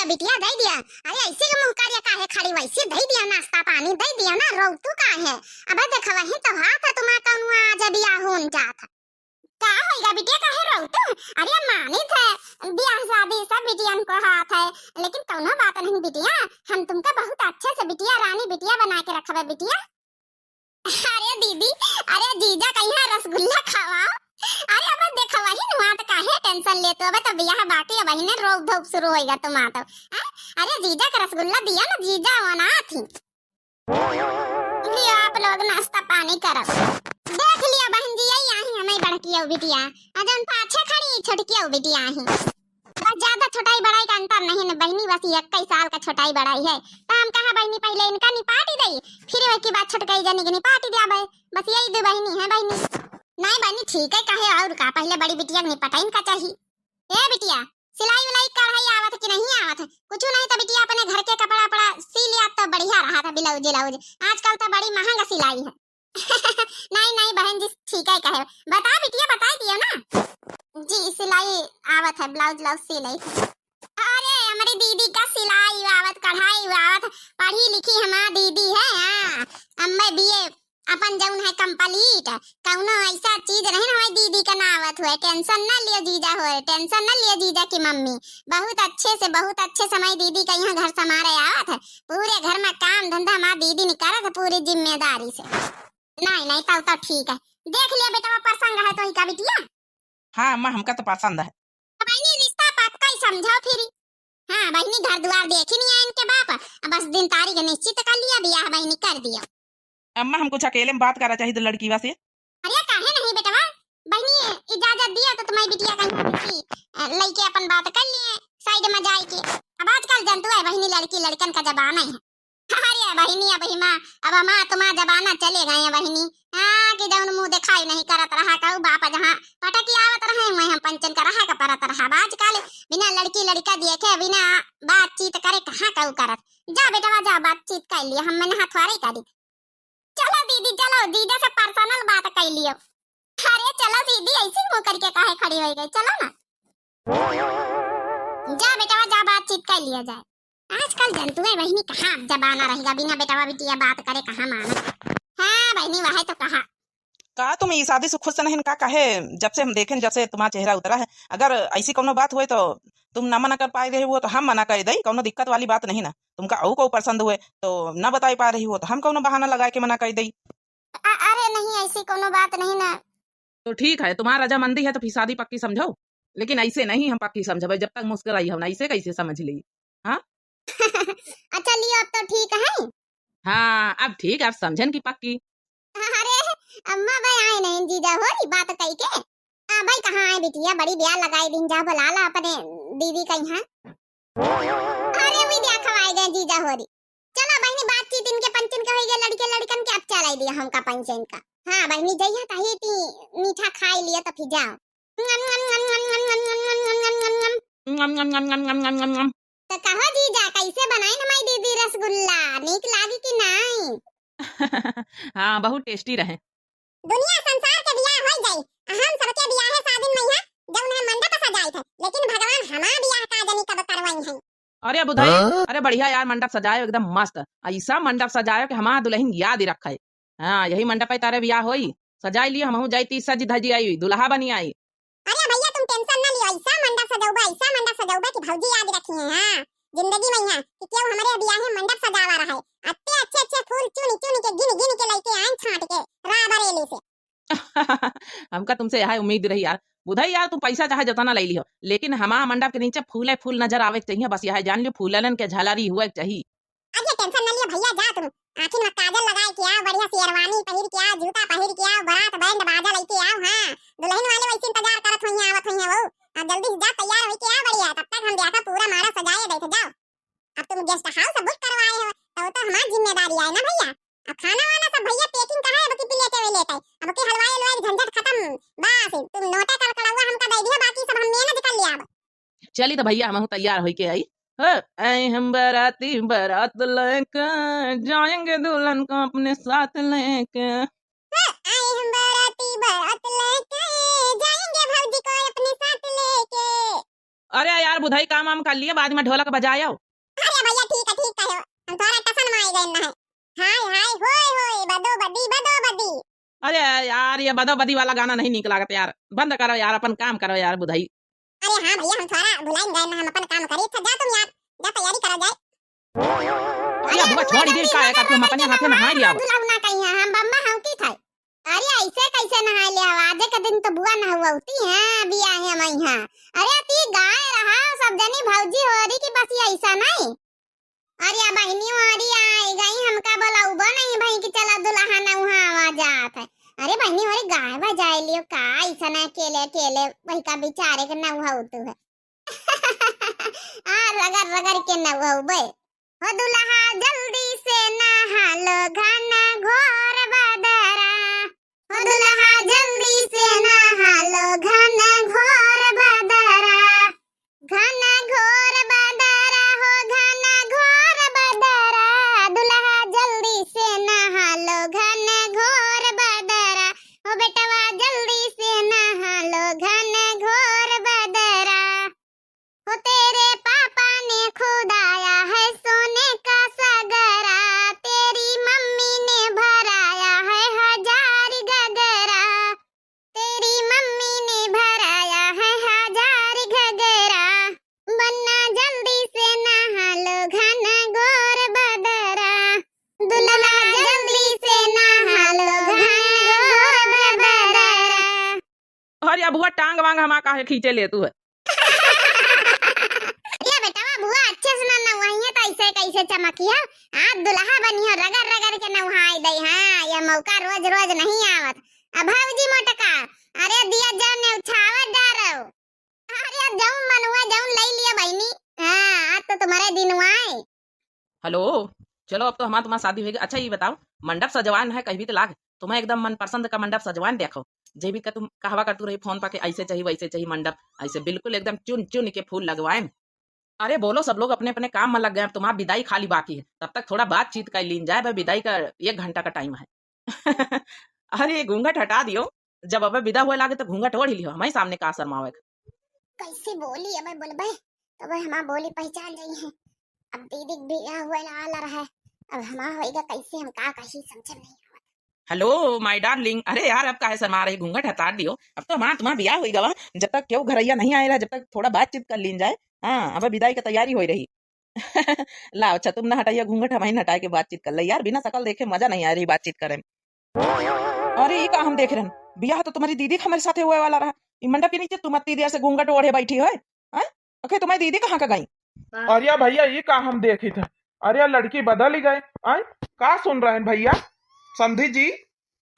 बिटिया दे दिया। अरे ऐसे के मुंह करिया काहे खड़ी वैसे दे दिया, नाश्ता पानी दे दिया ना, रोतू का है। अबे देखा वही तो हाथ है तुम्हारा कनुआ आज बिया होन जात का होगा बिटिया काहे रोतू। अरे मानी थे बियाह शादी सब बिटियन को हाथ है, लेकिन कौनो बात नहीं बिटिया, हम तुमका बहुत अच्छे से बिटिया रानी बिटिया बना के रखबे बिटिया। अरे दीदी, अरे जीजा कहिया रसगुल्ला खवाओ। अरे अब देखो वही नुआ तो काहे टेंशन लेते हो, अब तो बियाह बाकी है, वही ने रोक धोक शुरू होएगा तुम तो। अरे जीजा का रसगुल्ला दिया ना, जीजा वना थी लिया आप लोग नाश्ता पानी करो। देख लिया बहन जी यही आई हमें बड़की बिटिया, अजन पाछे खड़ी छोटकी बिटिया आई। बस ज्यादा छोटाई बड़ाई का अंतर नहीं है बहनी, बस 21 साल का छोटाई बड़ाई है। तो हम कहा बहनी पहले इनका निपाटी दई, फिर वे की बात छोटकाई जाने की निपाटी दिया भाई, बस यही दो बहनी है बहनी। नहीं बहनी ठीक है कहे और का, पहले बड़ी बिटिया के निपटा इनका चाहिए। ए बिटिया सिलाई उलाई कढ़ाई आवत कि नहीं आवत है? कुछ नहीं तो बिटिया अपने घर के कपड़ा पड़ा सी लिया तो बढ़िया रहा था, ब्लाउज ब्लाउज आजकल तो बड़ी महंगा सिलाई है। नहीं नहीं बहन जी ठीक है कहे, बता बिटिया बता दियो ना। जी सिलाई आवत है, ब्लाउज ब्लाउज सिलाई। अरे हमारी दीदी का सिलाई आवत कढ़ाई आवत, पढ़ी लिखी हमारी दीदी है। हां अम्मे बीए अपन जौन है कंप्लीट, कौनो ऐसा चीज नहीं ना हमारी दीदी का नावत हुए। टेंशन ना लियो जीजा होए, टेंशन ना लियो जीजा की मम्मी, बहुत अच्छे से हमारी दीदी का यहाँ घर संभाले आवत है। पूरे घर में काम धंधा हमारी दीदी ने करत है पूरी जिम्मेदारी से। नहीं नहीं तो ठीक है। देख लिया बेटा वो पसंद है तो ही का बिटिया। हाँ अम्मा हमका तो पसंद है। बहनी रिश्ता पक्का ही समझो फिर। हाँ बहनी घर द्वार देखी नहीं है इनके बाप, बस दिन तारीख निश्चित कर लिया, बियाह बहनी कर दिया। अम्मा हम कुछ अकेले में बात करा चाहिए तो लड़की से। अरे काहे नहीं बेटा, बहनी इजाजत दिया तो तुम्हारी बिटिया कहीं लड़के अपन बात कर लिए साइड में जाए के। अब आजकल जनतु है बहनी लड़की लड़कन का जमाना है। अरे बहनी अब माँ अब माँ तुम्हारा जमाना चले गए हैं बहनी। हाँ कि जौन मुंह दिखाई नहीं करत रहा कहू बाप जहाँ पटकी आवत रहे वहीं हम पंचन का रहा का परत रहा। आजकल बिना लड़की लड़का देखे बिना बातचीत करे कहाँ कहू करत। जा बेटा जा बातचीत कर लिया, हम मैंने हथवारे करी। चलो दीदी चलो जीजा से पर्सनल बात कर लियो। अरे चलो दीदी ऐसी मुंह करके काहे खड़ी हो गई, चलो ना जा बेटा जा बातचीत कर लिया जाए। आजकल जनतु है बहनी कहाँ जबाना रहेगा, बिना बेटा बिटिया बात करे कहाँ माना। हाँ बहनी वह तो कहा तुम ये शादी से खुश नहीं का कहे, जब से हम देखें जब से तुम्हारा चेहरा उतरा है। अगर ऐसी कोनो बात हुए तो तुम ना मना कर पाए रहे हो तो हम मना कर दे, कोनो दिक्कत वाली बात नहीं ना। तुमका औ को पसंद हुए तो ना बता पा रही हो तो हम कोनो बहाना लगा के मना कर दे। अरे नहीं ऐसी कोनो बात नहीं ना। तो ठीक है तुम्हारा रजामंदी है तो फिर शादी पक्की समझो, लेकिन ऐसे नहीं हम पक्की समझो, जब तक मुस्कुराई हम ऐसे कैसे समझ ली। हाँ अच्छा लियो अब तो ठीक है। हाँ अब ठीक है, अब समझन की पक्की। अरे अम्मा भाई आए नहीं जीजा हो रही बात कही के। भाई कहाँ आए बिटिया, बड़ी ब्याह लगाई दिन जा बुला ला अपने दीदी का यहाँ। अरे भी ब्याह खवाए गए जीजा हो रही। चलो बहनी बातचीत इनके पंचन का हो गया, लड़के लड़कन के अब चलाई दिया हमका पंचन का। हाँ बहनी जइया कही थी मीठा खाई लिया तो फिर जाओ। तो कहो जीजा कैसे बनाई हमारी दीदी रसगुल्ला, नीक लागी कि नहीं? हाँ बहुत टेस्टी रहे। दुनिया संसार के बियाह हो जाई, हम सबके बियाह है शादी में यहाँ जौन है मंडप सजाई थे, लेकिन भगवान हमार बियाह का जनी कब करवाई है। अरे बुधाई अरे बढ़िया यार, मंडप सजाए एकदम मस्त, ऐसा मंडप सजाए कि हमारा दुल्हन याद ही रखा है। हाँ यही मंडप है तारे बियाह होई, सजाई लिए हम जाई सज धजी आई दुल्हा बनी आई। अरे भैया तुम टेंशन ना लियो, ऐसा मंडप सजाऊबा कि भौजी याद रखी है। हां जिंदगी में यहाँ कि क्यों हमारे बियाह में मंडप सजावा रहा है, अच्छे अच्छे फूल चुनी चुनी के गिन के लेके आए छांट के राबरेली से। हमका तुमसे यह उम्मीद रही यार। बुधाई यार तुम पैसा चाहे जतना ले लियो, लेकिन हमारा मंडप के नीचे फूले फूल नजर आवे चाहिए, बस यह जान लियो फूलन के झालरी हुए चाहिए। अरे टेंशन ना लियो भैया, जा तुम आखिर में काजल लगाए के आओ, बढ़िया शेरवानी पहिर के आओ, जूता पहिर के आओ, बारात बैंड बाजा लेके आओ। हां दुल्हन वाले वैसे इंतजार करत होइया आवत होइया वो, अब जल्दी जा तैयार होके आओ बढ़िया, तब तक हम ब्याह का पूरा माड़ा सजाए देते जाओ। अब तुम गेस्ट हाउस बुक करवाए हो तो हमारी जिम्मेदारी है ना भैया। अब खाना वाना सब भैया पैकिंग करा है, बकी प्लेटे में लेते अब के हलवाई हलवाई झंझट खत्म, बस तुम नोटा कर कड़वा हमका दे दिया, बाकी सब हम मेहनत कर लिया। चली तो भैया हम तैयार होके आई। हम बाराती बारात लेके जाएंगे दुल्हन को अपने साथ लेके। आए हम बाराती बारात लेके जाएंगे भौजी को अपने साथ लेके। अरे यार बुधाई काम वाम कर लिया, बाद में ढोलक बजाया। अरे भैया ठीक है हम थोड़ा टसन में आ गए ना है। हाय हाय होय होय बदो बदी। अरे यार ये बदो बदी वाला गाना नहीं निकला यार, बंद करो यार, अपन काम करो यार बुधाई। अरे हाँ भैया हम थोड़ा भुलाइन गए ना, हम अपन काम करी था। जा तुम यार, जा तैयारी करा जाए। अरे बुआ छोड़ दे का है का तुम अपने हाथे नहा लिया। दुलाउना कहीं है हम बम्बा हूं की था। अरे ऐसे कैसे नहा लिया, आज के दिन तो बुआ नहावा होती है बिया है मैं यहां। अरे ती गाय रहा सब जनी भौजी हो रही की बस ऐसा नहीं। अरे बहनी वारी आई गई हमका बोलाऊबा नहीं भाई कि चला दुल्हा ना वहां आवाज आत है। अरे बहनी वारी गाय बजाए लियो का ऐसा ना अकेले अकेले वही का बेचारे के ना हुआ होते है। आ रगड़ रगड़ के ना हुआ बे। हो दुल्हा जल्दी से नहा लो घना घोर बदरा। हो दुल्हा जल्दी से नहा लो घना घोर बदरा। घना घोर बदरा हो घना घोर बदरा। दुल्हा जल्दी से नहा लो घना घोर बदरा। हो बेटवा जल्दी से नहा लो घना घोर बदरा। हो तेरे पापा ने खुदाया है सोने का सगरा। तेरी मम्मी ने भराया है 1000 गगरा। तेरी मम्मी ने भराया है 1000 गगरा। बन्ना जल्दी से नहा लो घना घोर बदरा। दुल्हा जल्दी से नहा लो घना घोर बदरा। अरे या बुआ टांग वांग हमा काहे खींचे ले तू है। ये बेटा बुआ अच्छे से ना वही है तो ऐसे कैसे चमकिया। आज दुल्हा बनियो रगड़ रगड़ के नहाई दई। हां ये मौका रोज रोज नहीं आवत। अब भौजी मोटका अरे दिया जाने उछावत डारो। अरे जाऊं मनवा जाऊं ले लिया बहनी। हां आज तो तुम्हारे दिन आए। हेलो चलो अब तो हमारा तुम्हारा शादी हो गई। अच्छा ये बताओ मंडप सजवान है कहीं भी तो लाग, तुम्हें एकदम मन पसंद का मंडप सजवान देखो। जे भी का तुम कहवा करतू रही फोन पा के ऐसे चाहिए वैसे चाहिए मंडप, ऐसे बिल्कुल एकदम चुन चुन के फूल लगवाए। अरे बोलो सब लोग अपने अपने काम में लग गए, अब तुम्हारा विदाई खाली बाकी है, तब तक थोड़ा बातचीत कर लीन जाए। भाई विदाई का 1 घंटा का टाइम है। अरे घूंघट हटा दियो, जब अब विदा हुए लागे तो घूंघट ओढ़ लियो, हमारे सामने का शर्मावे। कैसे बोली अब बोलबे तो भाई हमार बोली पहचान गई है। अब दीदी बियाह हुए ला आ रहा है, अब हमार होएगा कैसे हम का कही समझ नहीं। हेलो माय डार्लिंग, अरे यार अब काहे शर्मा रही, घूंघट हटा दियो। अब तो हमारा तुम्हारा ब्याह होई गवा, जब तक क्यों घरैया नहीं आएगा, जब तक थोड़ा बातचीत कर लीन जाए। हाँ अब विदाई की तैयारी हो रही। ला अच्छा तुम ना हटाइए घूंघट, हम ही ना हटाए के बातचीत कर ले यार, बिना शकल देखे मजा नहीं आ रही बातचीत करे में। अरे ये का हम देख रहे हैं, ब्याह तो तुम्हारी दीदी का हमारे साथ हुए वाला रहा। ये मंडप के नीचे तुम इतनी देर से घूंघट ओढ़े बैठी है। ओके तुम्हारी दीदी कहाँ का गई? अरे भैया ये का हम देखे थे। अरे लड़की बदल ही गए। आय का सुन रहे हैं भैया समधी जी?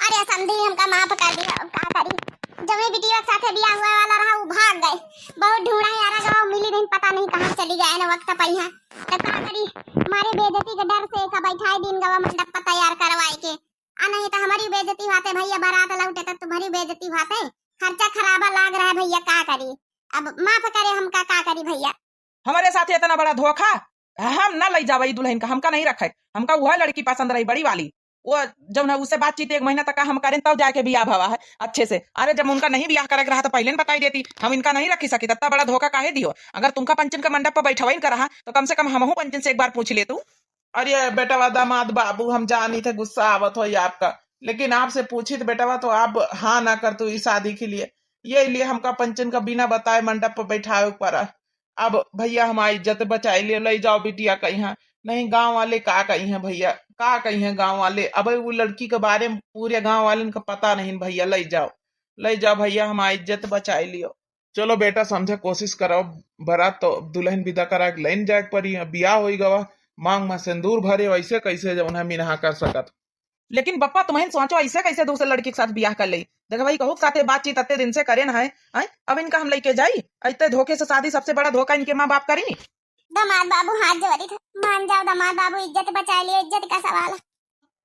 अरे समधी हमका माफ कर दिया, अब का करी। जब ये बिटिया के साथे बियाह हुआ वाला रहा वो भाग गए। बहुत ढूंढा यार गांव मिली नहीं, पता नहीं कहां चली गए ना वक्त पई है। तो का करी, मारे बेइज्जती के डर से का बैठाए दिन गवा मंडप पर तैयार करवाए के। आ नहीं तो हमारी बेइज्जती होते भैया, बारात लौटे तक तुम्हारी बेइज्जती होते। खर्चा खराबा लाग रहा है भैया, का करी। अब माफ करे हमका, का करी भैया। हमारे साथ इतना बड़ा धोखा हम ना ले जावई दुल्हन का, हमका नहीं रखे। हमका वह लड़की पसंद रही बड़ी वाली, वो जब ना उससे बातचीत 1 महीना तक हम करें तब जाके बियाह भवा है अच्छे से। अरे जब उनका नहीं बियाह करे रहा तो पहले बताई देती, हम इनका नहीं रखी सकी। इतना बड़ा धोखा काहे दियो? अगर तुमका पंचन का मंडप पर बैठवाई कर रहा तो कम से कम हमहू पंचन से एक बार पूछ ले तू। अरे बेटा दामाद बाबू हम जानी थे गुस्सा आवत हो आपका, लेकिन आपसे पूछी तो बेटा तो आप हाँ ना कर तू इस शादी के लिए। ये लिए हमका पंचन का बिना बताए मंडप पर बैठाए पड़ा। अब भैया हमारी इज्जत बचाई लिए, ले जाओ बिटिया कहीं। नहीं गांव वाले का कही है भैया, का कही है गांव वाले। अब वो लड़की के बारे में पूरे गांव वाले का पता नहीं भैया। ले जाओ भैया, हमारी इज्जत बचाई लियो। चलो बेटा समझे कोशिश करो, बारात तो दुल्हन विदा करा के लाइन जाए पड़ी, बियाह हो गवा, मांग में सिंदूर भरे, वैसे कैसे जब उन्हें मिनहा कर सकत। लेकिन बप्पा तुम्हें सोचो ऐसे कैसे दूसरे लड़की के साथ बियाह कर ली? देखो भाई कहू साथे बातचीत अत्ते दिन से करे ना है। अब इनका हम लेके जाई इतने धोखे से शादी, सबसे बड़ा धोखा इनके माँ बाप करी। दामाद बाबू हाथ जोड़ी था, मान जाओ दामाद बाबू, इज्जत बचा लियो, इज्जत का सवाल है।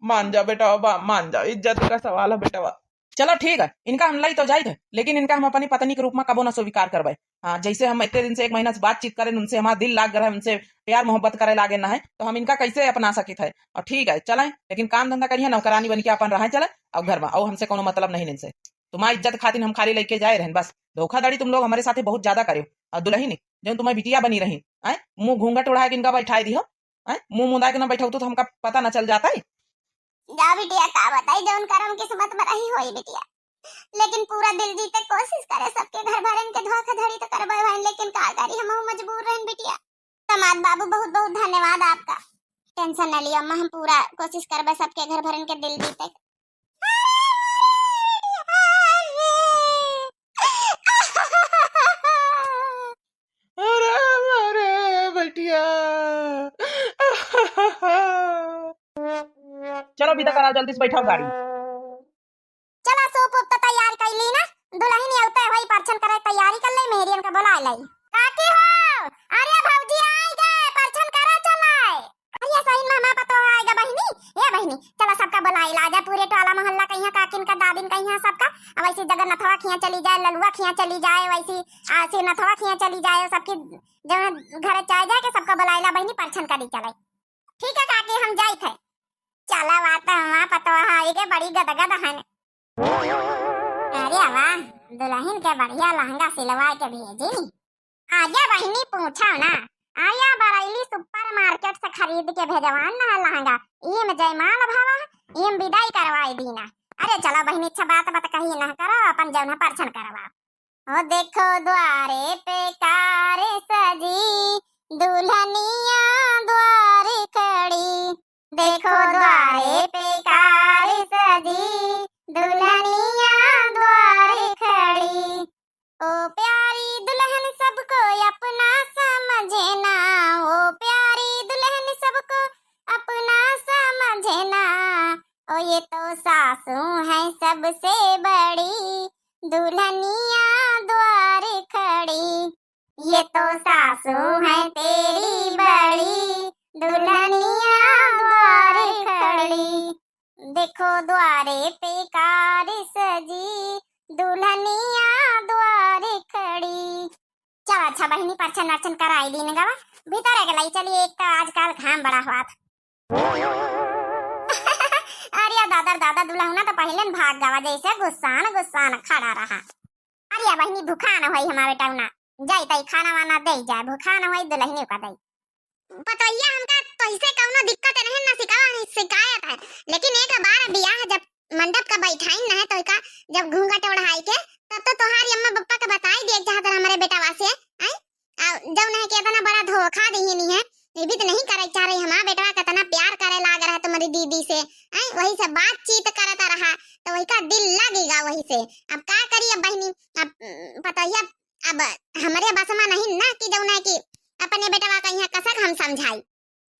मान जाओ बेटा मान जाओ, इज्जत का सवाल है बेटा। चलो ठीक है, इनका हम लाई तो जाए थे, लेकिन इनका हम अपनी पत्नी के रूप में कबो न स्वीकार करवाए। हाँ जैसे हम इतने दिन से 1 महीना से बातचीत करें, उनसे हमारा दिल लाग रहा है, उनसे प्यार मोहब्बत करे लागे ना है, तो हम इनका कैसे अपना सके थे। और ठीक है चलें, लेकिन काम धंधा करिए, नौकरानी बन के अपन रहे चले और घर में और हमसे कोनो मतलब नहीं इनसे। तुम्हारी इज्जत खातिर हम खाली लेके जाए रहे, बस धोखाधड़ी तुम लोग हमारे साथ बहुत ज्यादा करे। और दुल्हन जो तुम्हें बिटिया बनी रही आए मुंह घूंघट उड़ा के इनका बैठाई दी हो आए मुंह मुंदा के ना बैठा तो हमका पता न चल जाता है। जा बिटिया का बताई जौन करम किस्मत में रही होई बिटिया, लेकिन पूरा दिल जीते कोशिश करे सबके घर भरन के धोखाधड़ी तो करबे भाई, लेकिन का करी हम मजबूर रहन बिटिया। समाद बाबू बहुत बहुत धन्यवाद आपका, टेंशन न लियो अम्मा, हम पूरा कोशिश करबे सबके घर भरन के दिल जीते। अरे अरे बेटिया चलो अभी तक कराओ जल्दी से बैठाओ गाड़ी। चला सूप उप तो तैयार कर ली ना, दुल्हन औते होई परछन करे तैयारी कर ले, मेहरियन का बुला लाई। काकी हो अरे भौजी आई गए परछन करे चलाए। अरे सही मामा पतो आएगा बहिनी, ए बहिनी चला सबका बुलाई ला जा, पूरे टोला मोहल्ला कहिया काकिन का दादिन कहिया सबका, अब वैसे जगन्नाथवा खिया चली जाए, ललुआ खिया चली जाए, वैसी शिवनाथवा खिया चली जाए, सबकी जब घर चाय जाए के सबका बुलाई ला बहिनी, परछन करी चले। ठीक है काकी हम जाई थे। चला बात हमारा पतो आई के बड़ी गदगद है। अरे वाह दुल्हन के बढ़िया लहंगा सिलवा के भेजी। आजा बहिनी पूछो ना, आया बरैली सुपर मार्केट से खरीद के भेजवान ना लहंगा, ये में जयमाल भावा ये में विदाई करवाई दीना। अरे चलो बहिनी अच्छा बात बात कही ना करो, अपन जौन परछन करवा। ओ देखो द्वारे पे कार सजी, दुल्हनिया द्वारे खड़ी, देखो द्वारे पे कार सजी, दुल्हनिया द्वारे खड़ी। ओ प्यारी दुल्हन सबको अपना समझे ना, ओ प्यारी दुल्हन सबको अपना समझे ना, ओ ये तो सासू है सबसे बड़ी, दुल्हनिया द्वारे खड़ी, ये तो सासू है तेरी बड़ी, दुल्हनिया द्वारे खड़ी। देखो द्वारे पे कार सजी, दुल्हनिया द्वारे खड़ी। चल अच्छा बहिनी परछन अर्चन कराई दी गवा भीतर है गलाई। चलिए एक तो आजकल घाम बड़ा हुआ था। अरे दादा दादा दुल्हना तो पहले न भाग गवा, जैसे गुस्सा न खड़ा रहा। अरे बहिनी भूखा न होई हमारे टाउना, जाई तई खाना वाना दे जाए, भूखा न होई दुल्हनी का दई। पतोइया हमका तो इसे कौनो दिक्कत नहीं ना शिकायत है, लेकिन एक बार बियाह जब मंडप का बैठाई ना है तो का जब घूंघट ओढ़ाई के तब तो तोहारी अम्मा पप्पा के बताई दे जहां तर हमारे बेटा वासे आई जब नहीं के इतना बड़ा धोखा दी नहीं है, ये भी तो नहीं करे चाह रही हमारा बेटा कितना प्यार करे लाग रहा है तुम्हारी दीदी से, आई वही से बातचीत करता रहा तो वही का दिल लगेगा वही से। अब क्या करिए बहनी, अब पतोइया अब हमारे बसमा नहीं ना कि जौना की अपने बेटा का यहाँ कसक हम समझाई।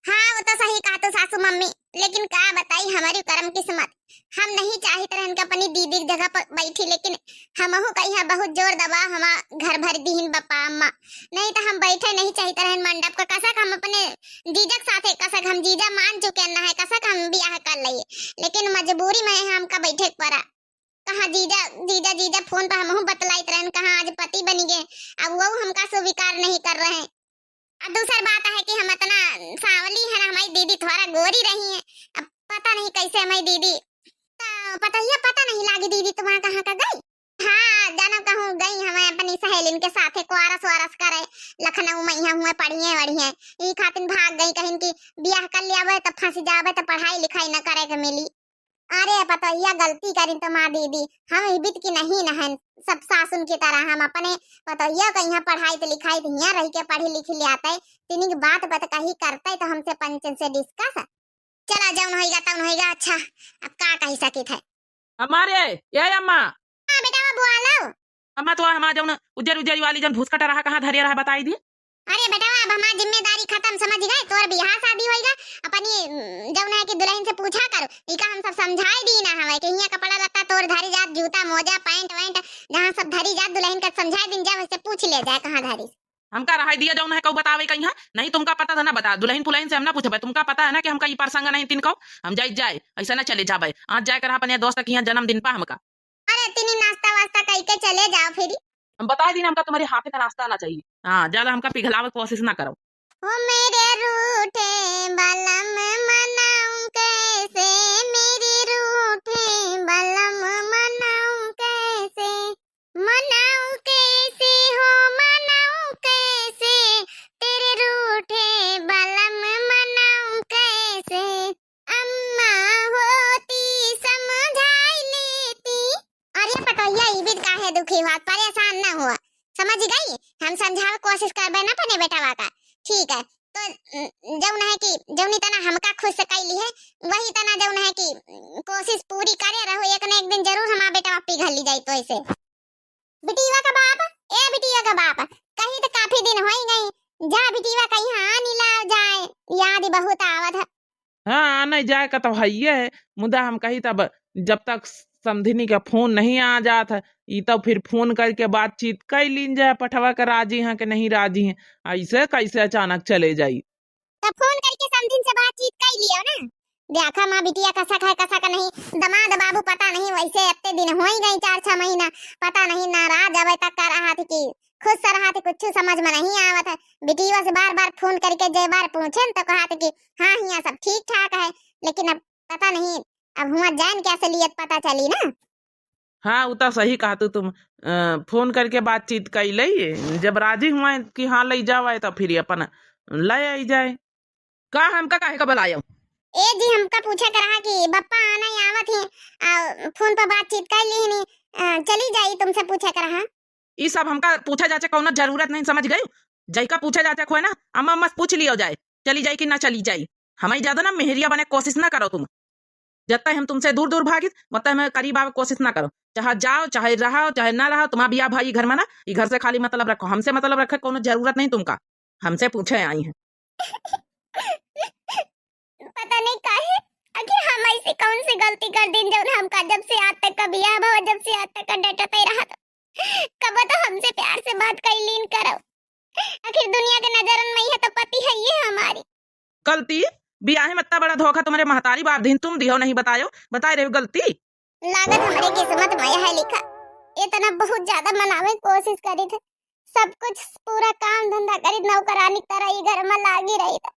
हाँ वो तो सही कहा तो सासू मम्मी, लेकिन क्या बताई हमारी कर्म किस्मत, हम नहीं चाहते रहन के अपनी दीदी की जगह पर बैठी, लेकिन हमहु कहीं बहुत जोर दबा हमा घर भर दीहिन बप्पा अम्मा, नहीं तो हम बैठे नहीं चाहते रहन मंडप का कसक, हम अपने जीजा के साथ कसक हम जीजा मान चुके ना है कसक हम ब्याह कर लिए, लेकिन मजबूरी में हमका बैठे पड़ा। कहाँ जीजा जीजा जीजा फोन पर हमहु बतलाइत रहन, कहाँ आज पति बनी गए, अब वो हमका स्वीकार नहीं कर रहे हैं। दूसरी बात है कि हम इतना सावली है ना, हमारी दीदी थोड़ा गोरी रही है, अब पता नहीं कैसे हमारी दीदी तो पता नहीं लागी दीदी तुम्हारा कहाँ का गई। हाँ जानो कहूँ गई हमें अपनी सहेलिन के साथ कोरस वरस करे लखनऊ में यहाँ हुए पढ़िए वढ़िए, ये खातिर भाग गई कहीं की ब्याह कर लिया तो फंस जावे तो पढ़ाई लिखाई न करे के मिली। अरे पता यह गलती करी तो माँ दीदी हम हिबित की नहीं न सब सासुन की तरह, हम अपने पता यह कहीं पढ़ाई तो लिखाई तो यहाँ रह के पढ़ी लिखी ले आते तीन की बात कही करते तो हमसे पंचन से डिस्कस चला जौन होगा तौन होगा। अच्छा अब का कही सकी थे हमारे ये अम्मा बेटा बुआ लो अम्मा तो हमारा जौन उजर उजर वाली जौन भूसकटा रहा कहाँ धरिया रहा बताई दी। अरे बेटा अब हमारी जिम्मेदारी खत्म समझ गए, तोर बियाह शादी होएगा अपनी जौन है कि दुल्हन से पूछा करो, इका हम सब समझाई दी ना हमें कि यहाँ कपड़ा लत्ता तोर धरी जात जूता मोजा पैंट वैंट जहाँ सब धरी जात दुल्हन का समझाई दिन जा वैसे पूछ ले जाए कहाँ धरी। हमका रहा दिया जौन है कौ बतावे कहीं नहीं, तुमका पता था ना बता दुल्हन फुलहन से हम ना पूछे, तुमका पता है ना कि हमका ये प्रसंग नहीं तीन कौ हम जाए ऐसा ना चले जाए आज जाकर अपने दोस्त के यहाँ जन्मदिन पा हमका। अरे तीन नाश्ता वास्ता कह के चले जाओ फिर हम बता दी हमका तुम्हारे हाथ का नाश्ता आना चाहिए, हाँ ज्यादा हमका पिघलावे कोशिश ना करो। ओ मेरे रूठे बलम मनाऊं कैसे, मेरे रूठे बलम मनाऊं कैसे, मनाऊं कैसे हो मनाऊं कैसे, कोशिश करबे ना पने बेटावा का। ठीक है तो जौन है कि जौनी तना हमका खुश कैली है वही तना जौन है कि कोशिश पूरी करे रहो, एक न एक दिन जरूर हमारा बेटावा पिघल ली जाई। तो ऐसे बिटिया का बाप, ए बिटिया का बाप, कहीं तो काफी दिन हो ही गई, जा बिटिया कहीं आ नीला जाए, याद बहुत आवत है। हाँ आने जाए का तो है, मुदा हम कही तब जब तक समधिनी का फोन नहीं आ जात है ई तो फिर फोन करके बातचीत कर लीन जाए पठवा के राजी हैं कि नहीं राजी हैं, ऐसे कैसे अचानक चले जाई। तब फोन करके समधिन से बातचीत कर लियो ना, देखा माँ बिटिया कसक है कसक नहीं, दमाद बाबू पता नहीं वैसे इतने दिन हो ही गई 4-6 महीना, पता नहीं नाराज अबे तक कर रहा थी कि खुश से रहा थी, कुछ समझ में नहीं आवत है। बिटिया से बार बार फोन करके जय बार पूछे तो कहा था कि हाँ यहाँ सब ठीक ठाक है, लेकिन अब पता नहीं अब हुआ जान क्या असलियत पता चली ना। हाँ वो तो सही कहा तुम फोन करके बातचीत कर ले, जब राजी हुआ कि हाँ ले जाओ तो फिर अपन ले आई जाए। का हमका काहे का बुलायो? ए जी हमका पूछा करा कि बप्पा आना ही आवत है, फोन पर बातचीत कर ली नहीं, चली जाई तुमसे पूछा करा। ई सब हमका पूछा जाचे कौन जरूरत नहीं, समझ गई? जई का पूछा जाचे खोए ना अम्मा अम्मा पूछ लियो जाए चली जाए कि ना चली जाए, हमें ज्यादा ना मेहरिया बने कोशिश ना करो तुम, जब तक हम तुमसे दूर दूर भागी तब तक हमें करीब आवे कोशिश ना करो, चाहे जाओ चाहे रहो चाहे ना रहो, तुम्हारा बिया भाई घर में ना, ये घर से खाली मतलब रखो, हमसे मतलब रखे कोनो जरूरत नहीं तुमका, हमसे पूछे आई है। पता नहीं काहे आखिर हम ऐसी कौन सी गलती कर दी जब हमका जब से आज तक का बियाह भाव जब से आज तक का डटते रहा था, कब तो हमसे प्यार से बात कर लीन करो, आखिर दुनिया के नजर में है तो पति है ये हमारी गलती बियाह में इतना बड़ा धोखा तुम्हारे महतारी बाप दिन तुम दियो नहीं बतायो, बताए रहे गलती लागत हमारे किस्मत में है लिखा, इतना बहुत ज्यादा मनावे कोशिश करी थे, सब कुछ पूरा काम धंधा करी नौकरानी तरह ही घर में लागी रही था,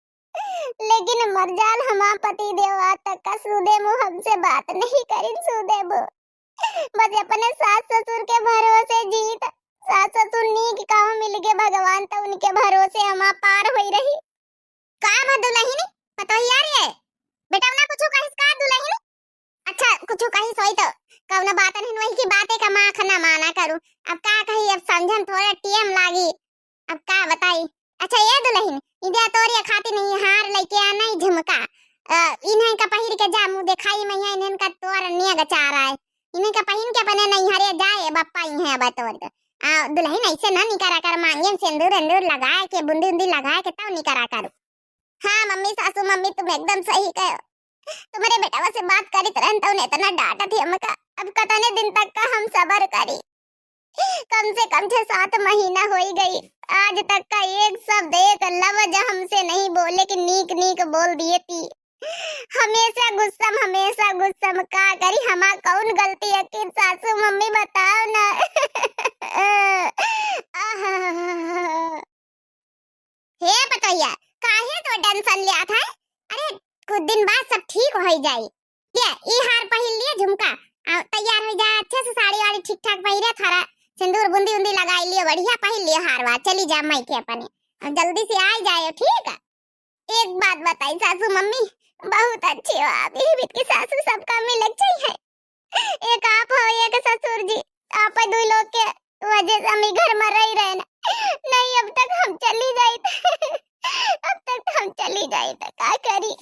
लेकिन मरजाल हमारा पति देव आज तक का सूदे मुंह हमसे बात नहीं करी, सूदे मुंह बस अपने सास ससुर के भरोसे जीत, सास ससुर नीक काम मिल के भगवान तो उनके भरोसे हमारा पार होई रही। का दुल्हनी पता ही यार ये बेटा ना कुछ कहिस का दुल्हनी, अच्छा कुछ कहिस होई तो कौन बात नहीं वही की बातें का मां खना माना करूं, अब का कही अब समझन थोड़ा टीएम लागी, अब का बताई। अच्छा ये दुल्हन इधर तोरिया खाती नहीं हार लेके आना ही झुमका, इन्हें का पहिर के जा मुंह दिखाई मैं इन्हें का तोर निया चारा है, इन्हें का पहिन के बने नहीं हरे जाए बप्पा ही है अब तोर तो दुल्हन ऐसे ना निकरा कर मांगे सिंदूर अंदूर लगाए के बुंदी उंदी लगाए के तब निकरा करो। हाँ मम्मी सासू मम्मी तुम एकदम सही कहो, तुम्हारे बेटा से बात करी तुरंत उन्हें इतना डांटा थी हमका, अब कतने दिन तक का हम सबर करी, कम से कम 6-7 महीना हो ही गई, आज तक का एक शब्द एक लफ्ज हमसे नहीं बोले कि नीक नीक बोल दिए थी, हमेशा गुस्सम का करी हमा कौन गलती है कि सासू मम्मी बताओ ना। हे पतैया काहे तो टेंशन लिया था, अरे कुछ दिन बाद सब ठीक हो जाई, ये ई हार पहन लिए झुमका तैयार हो जाए अच्छे से, साड़ी वाड़ी ठीक ठाक पहिरे थारा सिंदूर बुंदी उंदी लगाई लियो बढ़िया पहन लियो हार वार, चली जा माई के अपने जल्दी से आ जाए ठीक है। एक बात बताई सासू मम्मी बहुत अच्छी हो आप, बीत की सासू सबका मिलक चाहिए, एक आप हो एक ससुर जी, आप दो लोग के वजह से हम घर में रह रहे ना, नहीं अब तक हम चली जाए अब तक हम चली जाए तो क्या करी,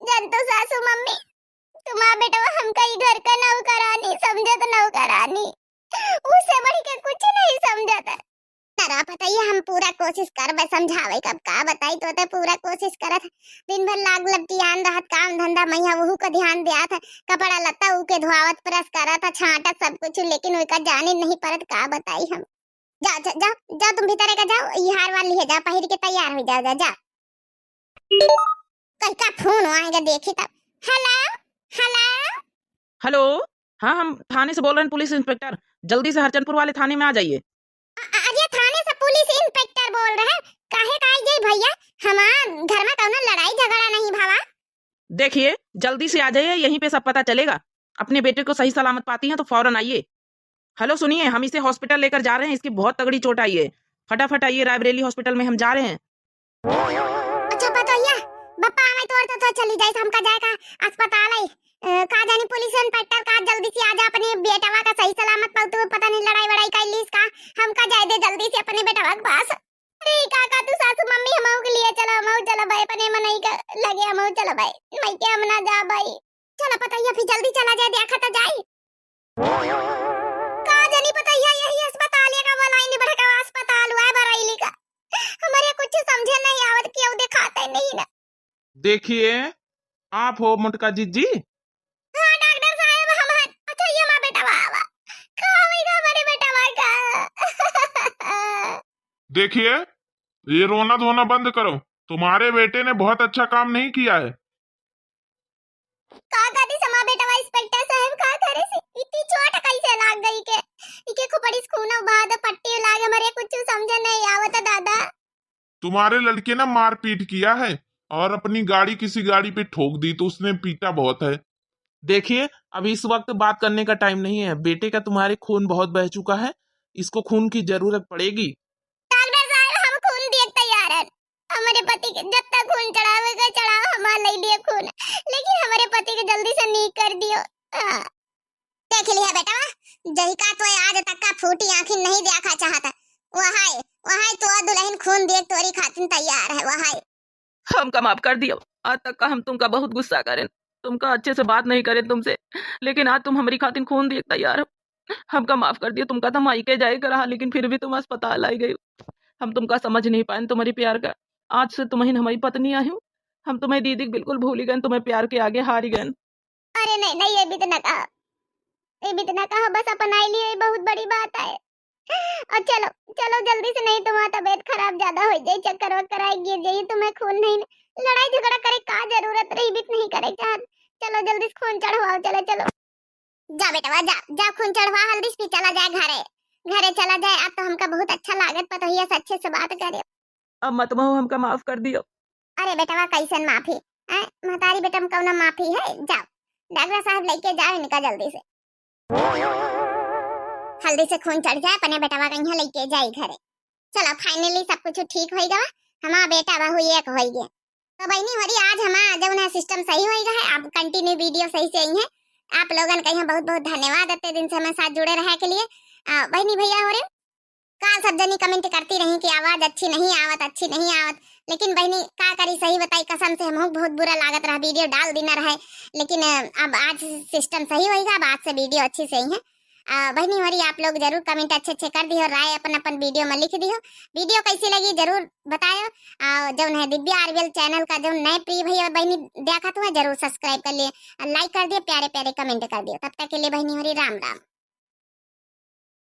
जन तो सासू मम्मी तुम्हारा बेटा हम कई घर का नौकरानी समझे तो नौकरानी उससे बढ़ के कुछ नहीं समझता, तरा पता ही हम पूरा कोशिश करबे समझावे कब का बताई तो पूरा कोशिश करत, दिन भर लाग लपटियान रहत काम धंधा मैया वहू का ध्यान देत, कपड़ा लत्ता ऊ के धोआवत प्रेस करत छांटत सब कुछ, लेकिन ओका जाने नहीं परत का बताई हम। जा जा जा, जा तुम भीतर का जाओ, ये हार वाली है जा पहिर के तैयार हो जा, जा जा कल का फोन आएगा देखी तब। हेलो हेलो हेलो, हाँ हम थाने से बोल रहे हैं, पुलिस इंस्पेक्टर, जल्दी से हरचंदपुर वाले थाने में आ जाइए। अरे थाने से पुलिस इंस्पेक्टर बोल रहे हैं, काहे का आई भैया, हमार घर में कौनो लड़ाई झगड़ा नहीं भावा। देखिए जल्दी से आ जाइए, यहीं पे सब पता चलेगा, अपने बेटे को सही सलामत पाती हैं तो फौरन आइए। हेलो सुनिए, हम इसे हॉस्पिटल लेकर जा रहे हैं, इसकी बहुत तगड़ी चोट आई है, फटाफट आइए, रायबरेली हॉस्पिटल में हम जा रहे हैं। अच्छा पतोहिया बप्पा हमें तोड़ तो चली जाए, हमका जाएगा अस्पताल है, का जानी पुलिस इंस्पेक्टर का जल्दी से आजा अपने बेटवा का सही सलामत पाऊ, पता नहीं लड़ाई वड़ाई का लीस का, हमका जाए दे जल्दी से अपने बेटवा के पास। अरे काका तू सासू मम्मी हमहू के लिए चलो हमहू चलो भाई अपने मन नहीं कर लगे हमहू चलो भाई मैं के हम ना जा भाई चलो पतैया फिर जल्दी चला जाए देखा तो जाए का जनी पतैया यही अस्पताल का वो लाइन बड़का अस्पताल हुआ है बराइली का हमारे कुछ समझे नहीं आवत कि अब दिखाते नहीं ना देखिए आप हो मुटका जीजी। हाँ डॉक्टर साहब हम हैं। अच्छा ये मां बेटा वाह का होएगा हमारे बेटा वाह का देखिए, ये रोना धोना बंद करो। तुम्हारे बेटे ने बहुत अच्छा काम नहीं किया है। का कहती समा बेटा वाह इंस्पेक्टर साहब का करे से इतनी चोट कैसे लाग गई के इके खूब बड़ी खून बाद पट्टी लागे मरे कुछ समझ नहीं आवत दादा। तुम्हारे लड़के ने मारपीट किया है और अपनी गाड़ी किसी गाड़ी पे ठोक दी तो उसने पीटा बहुत है। देखिए अभी इस वक्त बात करने का टाइम नहीं है, बेटे का तुम्हारे खून बहुत बह चुका है, इसको खून की जरूरत पड़ेगी। डॉक्टर साहब हम खून देख तैयार हैं हमारे पति के जब तक खून चढ़ावेगा चढ़ाओ हमारे ले लिए खून लेकिन हमारे पति के जल्दी से नीक कर दियो। हाँ। देख लिया बेटा जही का तो आज तक का फूटी आंखें नहीं देखा चाहता वहां तो दुल्हन खून देख तोरी खातिर तैयार है वहां। हमका माफ कर दियो। आज तक का हम तुमका बहुत गुस्सा करें, तुमका अच्छे से बात नहीं करें तुमसे, लेकिन आज तुम हमारी खातिर खून देख तैयार हो। हमका माफ कर दियो। तुमका तो मायके जाएगा रहा लेकिन फिर भी तुम अस्पताल आई गई। हम तुमका समझ नहीं पाए तुम्हारी प्यार का। आज से तुम्हें हमारी पत्नी आई हूँ। हम तुम्हें दीदी बिल्कुल भूल ही गए, तुम्हें प्यार के आगे हार गए। अरे नहीं नहीं ये भी तो ना कहा बस अपनाई लिए बहुत बड़ी बात है। और चलो चलो जल्दी से नहीं तुम्हारा तबीयत खराब ज्यादा हो जाए चक्कर वक्कर आए गिर जाइए तुम्हें खून नहीं लड़ाई झगड़ा करे का जरूरत रही भी नहीं करे चाह चलो जल्दी से खून चढ़वाओ चलो चलो जा बेटा जा खून चढ़वा हल्दी से चला जाए घरे चला जाए। अब तो हमका बहुत अच्छा लागत पता ही अच्छे से बात करे। अब मत महो, हमका माफ कर दियो। अरे बेटा कैसन माफी महतारी बेटा में कौन माफी है। जाओ डॉक्टर साहब लेके जाओ इनका जल्दी से हल्दी से खून चढ़ जाए अपने बेटा कहीं लेके जाए घरे। चलो फाइनली सब कुछ ठीक हो गया हमारा बेटा बहू एक हो गया। तो बहनी हमारी आज हमारा जब ना सिस्टम सही हो गया है आप कंटिन्यू वीडियो सही से ही है। आप लोगन का यहाँ बहुत बहुत धन्यवाद इतने दिन से हमारे साथ जुड़े रहे के लिए। बहनी भैया हो रहे का सब जनी कमेंट करती रही कि आवाज अच्छी नहीं आवत लेकिन बहनी का करी सही बताई कसम से हमको बहुत बुरा लागत रहा वीडियो डाल देना रहे लेकिन अब आज सिस्टम सही होगा। अब आज से वीडियो अच्छी से ही है। बहनी हमारी आप लोग जरूर कमेंट अच्छे कर दियो राय अपन वीडियो में लिख दियो। वीडियो कैसी लगी जरूर बतायो। जो है दिव्या आरबीएल चैनल का जो नए प्रिय भैया बहनी देखा तो है जरूर सब्सक्राइब कर लिए लाइक कर दिए प्यारे प्यारे कमेंट कर दियो। तब तक के लिए बहनी हमारी राम राम।